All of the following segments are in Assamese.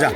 যা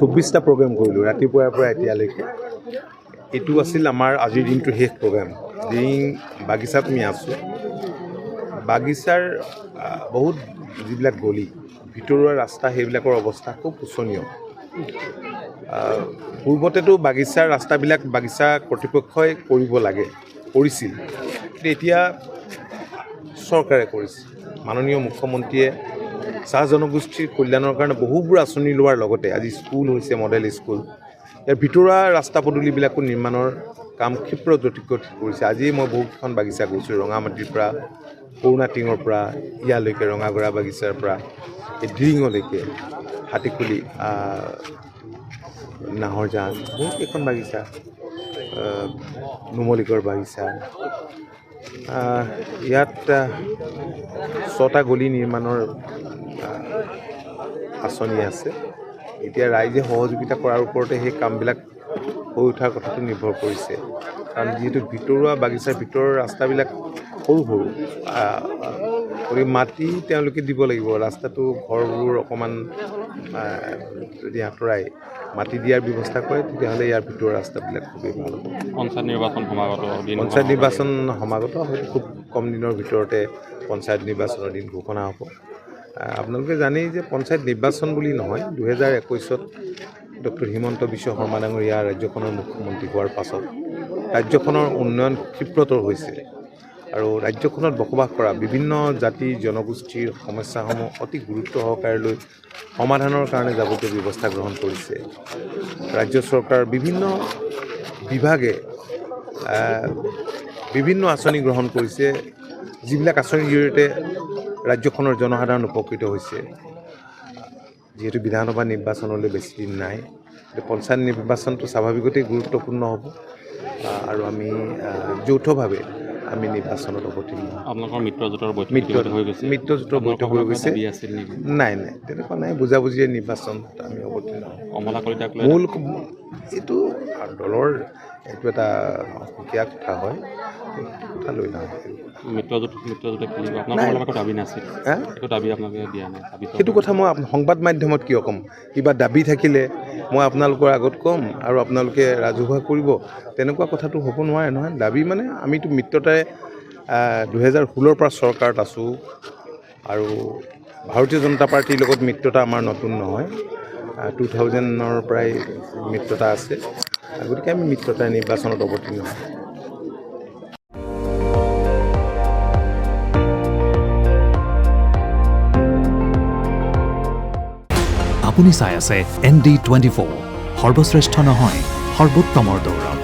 চৌব্বিছটা প্ৰগ্ৰেম কৰিলোঁ ৰাতিপুৱাৰ পৰা এতিয়ালৈকে। এইটো আছিল আমাৰ আজিৰ দিনটোৰ শেষ প্ৰগ্ৰেম। দিন বাগিচাত আমি আছোঁ। বাগিচাৰ বহুত যিবিলাক গলি ভিতৰুৱা ৰাস্তা সেইবিলাকৰ অৱস্থা খুব শোচনীয়। পূৰ্বতেতো বাগিচাৰ ৰাস্তাবিলাক বাগিচা কৰ্তৃপক্ষই কৰিব লাগে, কৰিছিল, কিন্তু এতিয়া চৰকাৰে কৰিছে। মাননীয় মুখ্যমন্ত্ৰীয়ে চাহ জনগোষ্ঠীৰ কল্যাণৰ কাৰণে বহুবোৰ আঁচনি লোৱাৰ লগতে আজি স্কুল হৈছে মডেল স্কুল। ইয়াৰ ভিতৰুৱা ৰাস্তা পদূলিবিলাকো নিৰ্মাণৰ কাম ক্ষীপ্ৰ গতিত কৰিছে। আজি মই বহুকেইখন বাগিচা গৈছোঁ, ৰঙামাটিৰ পৰা কৰুণা টিঙৰ পৰা ইয়ালৈকে, ৰঙাগৰা বাগিচাৰ পৰা এই ডিৰিঙলৈকে, হাতীকুলি, নাহৰজান, বহুতকেইখন বাগিচা, নুমলীগড় বাগিচা। ইয়াত 6টা গলি নিৰ্মাণৰ আঁচনি আছে। এতিয়া ৰাইজে সহযোগিতা কৰাৰ ওপৰতে সেই কামবিলাক হৈ উঠাৰ কথাটো নিৰ্ভৰ কৰিছে। কাৰণ যিহেতু ভিতৰুৱা বাগিচাৰ ভিতৰৰ ৰাস্তাবিলাক সৰু সৰু, গতিকে মাটি তেওঁলোকে দিব লাগিব। ৰাস্তাটো ঘৰবোৰ অকণমান যদি আঁতৰাই মাটি দিয়াৰ ব্যৱস্থা কৰে তেতিয়াহ'লে ইয়াৰ ভিতৰৰ ৰাস্তাবিলাক খুবেই ভাল হ'ব। পঞ্চায়ত নিৰ্বাচন সমাগত হয়তো খুব কম দিনৰ ভিতৰতে পঞ্চায়ত নিৰ্বাচনৰ দিন ঘোষণা হ'ব। আপোনালোকে জানেই যে পঞ্চায়ত নিৰ্বাচন বুলি নহয়, 2021ত ডক্টৰ হিমন্ত বিশ্ব শৰ্মা ডাঙৰীয়া ৰাজ্যখনৰ মুখ্যমন্ত্ৰী হোৱাৰ পাছত ৰাজ্যখনৰ উন্নয়ন ক্ষীপ্ৰতৰ হৈছে আৰু ৰাজ্যখনত বসবাস কৰা বিভিন্ন জাতি জনগোষ্ঠীৰ সমস্যাসমূহ অতি গুৰুত্ব সহকাৰে লৈ সমাধানৰ কাৰণে যাৱতীয় ব্যৱস্থা গ্ৰহণ কৰিছে। ৰাজ্য চৰকাৰৰ বিভিন্ন বিভাগে বিভিন্ন আঁচনি গ্ৰহণ কৰিছে, যিবিলাক আঁচনিৰ জৰিয়তে ৰাজ্যখনৰ জনসাধাৰণ উপকৃত হৈছে। যিহেতু বিধানসভা নিৰ্বাচনলৈ বেছি দিন নাই, পঞ্চায়ত নিৰ্বাচনটো স্বাভাৱিকতেই গুৰুত্বপূৰ্ণ হ'ব আৰু আমি যৌথভাৱে আমি নিৰ্বাচনত অৱতীৰ্ণ হ'ম। আপোনালোকৰ মিত্ৰজোঁটৰ বৈঠক হৈ গৈছে? নাই, তেনেকুৱা নাই। বুজাবুজিৰে নিৰ্বাচন আমি অৱতীৰ্ণ হ'ম। মূল এইটো দলৰ এইটো এটা সুকীয়া কথা হয়, কথা লৈ নাহে। সেইটো কথা মই সংবাদ মাধ্যমত কিয় ক'ম? কিবা দাবী থাকিলে মই আপোনালোকৰ আগত ক'ম আৰু আপোনালোকে ৰাজহুৱা কৰিব, তেনেকুৱা কথাটো হ'ব নোৱাৰে নহয়। দাবী মানে আমিতো মিত্ৰতাৰে 2016ৰ পৰা চৰকাৰত আছোঁ আৰু ভাৰতীয় জনতা পাৰ্টীৰ লগত মিত্ৰতা আমাৰ নতুন নহয়, 2000ৰ পৰাই মিত্ৰতা আছে। গতিকে আমি মিত্ৰতাৰে নিৰ্বাচনত অৱতীৰ্ণ হ'ম। আপুনি চাই আছে ND24, সৰ্বশ্ৰেষ্ঠ নহয় সৰ্বোত্তমৰ দৌৰ।